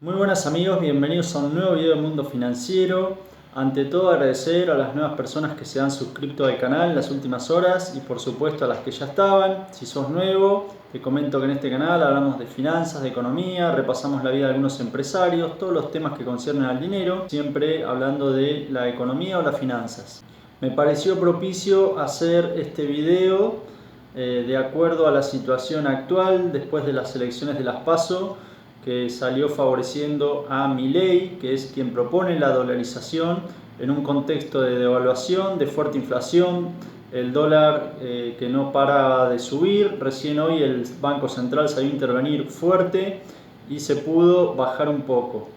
Muy buenas amigos, bienvenidos a un nuevo video de Mundo Financiero. Ante todo agradecer a las nuevas personas que se han suscrito al canal en las últimas horas y por supuesto a las que ya estaban. Si sos nuevo, te comento que en este canal hablamos de finanzas, de economía, repasamos la vida de algunos empresarios, todos los temas que conciernen al dinero, siempre hablando de la economía o las finanzas. Me pareció propicio hacer este video de acuerdo a la situación actual después de las elecciones de las PASO, que salió favoreciendo a Milei, que es quien propone la dolarización en un contexto de devaluación, de fuerte inflación, el dólar que no para de subir. Recién hoy el Banco Central salió a intervenir fuerte y se pudo bajar un poco.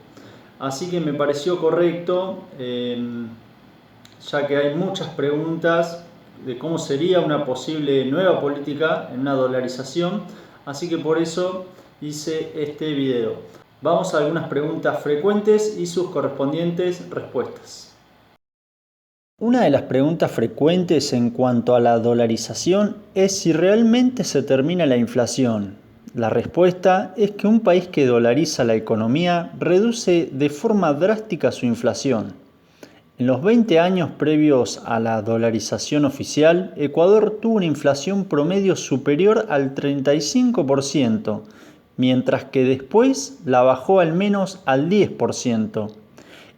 Así que me pareció correcto, ya que hay muchas preguntas de cómo sería una posible nueva política en una dolarización, así que por eso hice este video. Vamos a algunas preguntas frecuentes y sus correspondientes respuestas. Una de las preguntas frecuentes en cuanto a la dolarización es si realmente se termina la inflación. La respuesta es que un país que dolariza la economía reduce de forma drástica su inflación. En los 20 años previos a la dolarización oficial, Ecuador tuvo una inflación promedio superior al 35%, mientras que después la bajó al menos al 10%.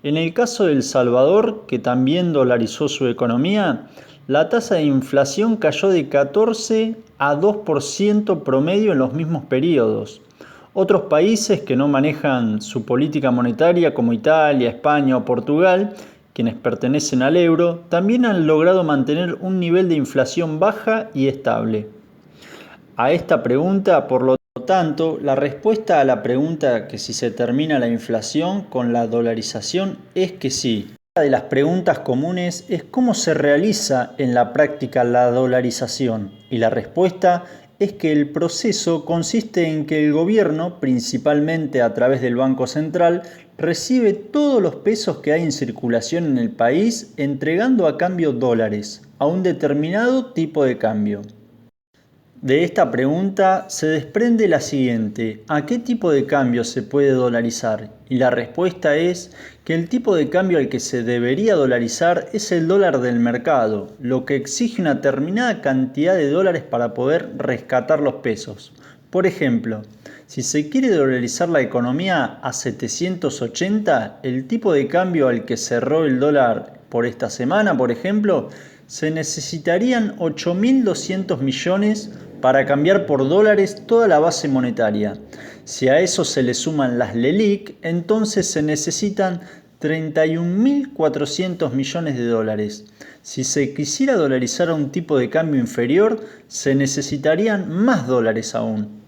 En el caso de El Salvador, que también dolarizó su economía, la tasa de inflación cayó de 14 a 2% promedio en los mismos periodos. Otros países que no manejan su política monetaria, como Italia, España o Portugal, quienes pertenecen al euro, también han logrado mantener un nivel de inflación baja y estable. A esta pregunta, por lo tanto, la respuesta a la pregunta que si se termina la inflación con la dolarización es que sí. Una de las preguntas comunes es cómo se realiza en la práctica la dolarización, y la respuesta es que el proceso consiste en que el gobierno, principalmente a través del Banco Central, recibe todos los pesos que hay en circulación en el país entregando a cambio dólares, a un determinado tipo de cambio. De esta pregunta se desprende la siguiente: ¿a qué tipo de cambio se puede dolarizar? Y la respuesta es que el tipo de cambio al que se debería dolarizar es el dólar del mercado, lo que exige una determinada cantidad de dólares para poder rescatar los pesos. Por ejemplo, si se quiere dolarizar la economía a 780, el tipo de cambio al que cerró el dólar por esta semana, por ejemplo, se necesitarían 8.200 millones para cambiar por dólares toda la base monetaria. Si a eso se le suman las LELIQ, entonces se necesitan 31.400 millones de dólares. Si se quisiera dolarizar a un tipo de cambio inferior, se necesitarían más dólares aún.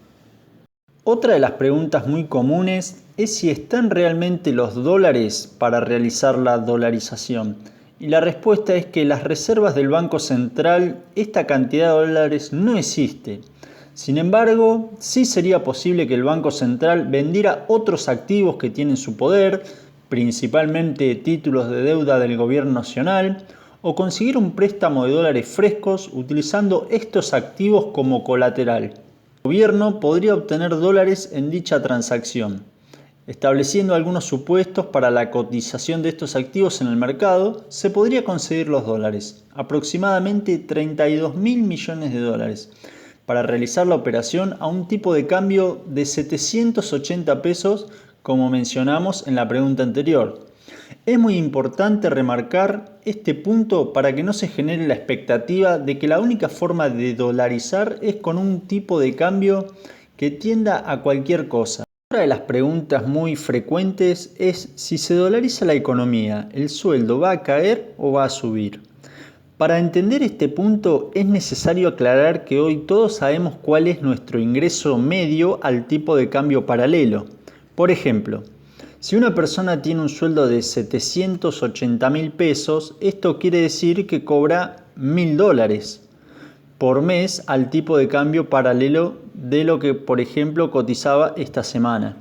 Otra de las preguntas muy comunes es si están realmente los dólares para realizar la dolarización. Y la respuesta es que en las reservas del Banco Central esta cantidad de dólares no existe. Sin embargo, sí sería posible que el Banco Central vendiera otros activos que tienen su poder, principalmente títulos de deuda del gobierno nacional, o conseguir un préstamo de dólares frescos utilizando estos activos como colateral. El gobierno podría obtener dólares en dicha transacción, estableciendo algunos supuestos para la cotización de estos activos en el mercado. Se podría conseguir los dólares, aproximadamente 32.000 millones de dólares, para realizar la operación a un tipo de cambio de 780 pesos, como mencionamos en la pregunta anterior. Es muy importante remarcar este punto para que no se genere la expectativa de que la única forma de dolarizar es con un tipo de cambio que tienda a cualquier cosa. Otra de las preguntas muy frecuentes es si se dolariza la economía, ¿el sueldo va a caer o va a subir? Para entender este punto es necesario aclarar que hoy todos sabemos cuál es nuestro ingreso medio al tipo de cambio paralelo. Por ejemplo, si una persona tiene un sueldo de 780.000 pesos, esto quiere decir que cobra 1.000 dólares por mes al tipo de cambio paralelo de lo que, por ejemplo, cotizaba esta semana.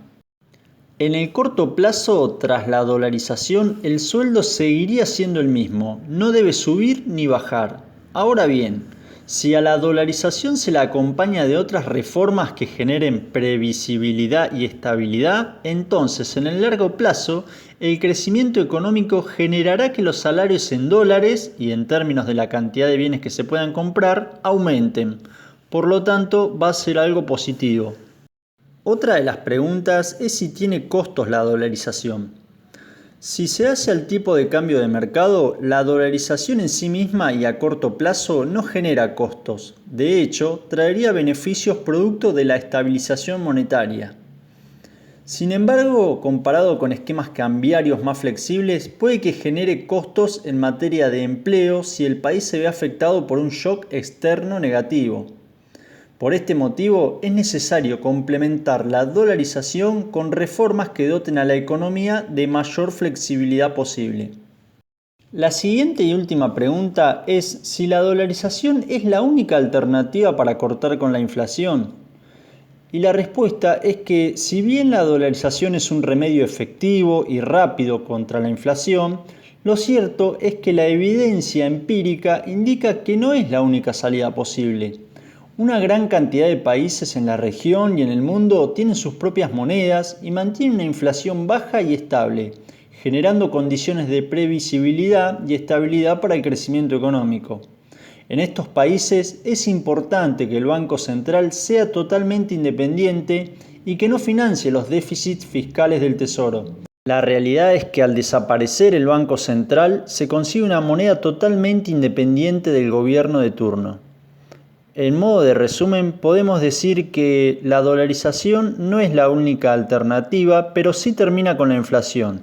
En el corto plazo, tras la dolarización, el sueldo seguiría siendo el mismo, no debe subir ni bajar. Ahora bien, Si a la dolarización se la acompaña de otras reformas que generen previsibilidad y estabilidad, entonces en el largo plazo el crecimiento económico generará que los salarios en dólares y en términos de la cantidad de bienes que se puedan comprar aumenten. Por lo tanto, va a ser algo positivo. Otra de las preguntas es si tiene costos la dolarización. Si se hace al tipo de cambio de mercado, la dolarización en sí misma y a corto plazo no genera costos. De hecho, traería beneficios producto de la estabilización monetaria. Sin embargo, comparado con esquemas cambiarios más flexibles, puede que genere costos en materia de empleo si el país se ve afectado por un shock externo negativo. Por este motivo, es necesario complementar la dolarización con reformas que doten a la economía de mayor flexibilidad posible. La siguiente y última pregunta es si la dolarización es la única alternativa para cortar con la inflación. Y la respuesta es que si bien la dolarización es un remedio efectivo y rápido contra la inflación, lo cierto es que la evidencia empírica indica que no es la única salida posible. Una gran cantidad de países en la región y en el mundo tienen sus propias monedas y mantienen una inflación baja y estable, generando condiciones de previsibilidad y estabilidad para el crecimiento económico. En estos países es importante que el Banco Central sea totalmente independiente y que no financie los déficits fiscales del Tesoro. La realidad es que al desaparecer el Banco Central se consigue una moneda totalmente independiente del gobierno de turno. En modo de resumen, podemos decir que la dolarización no es la única alternativa, pero sí termina con la inflación.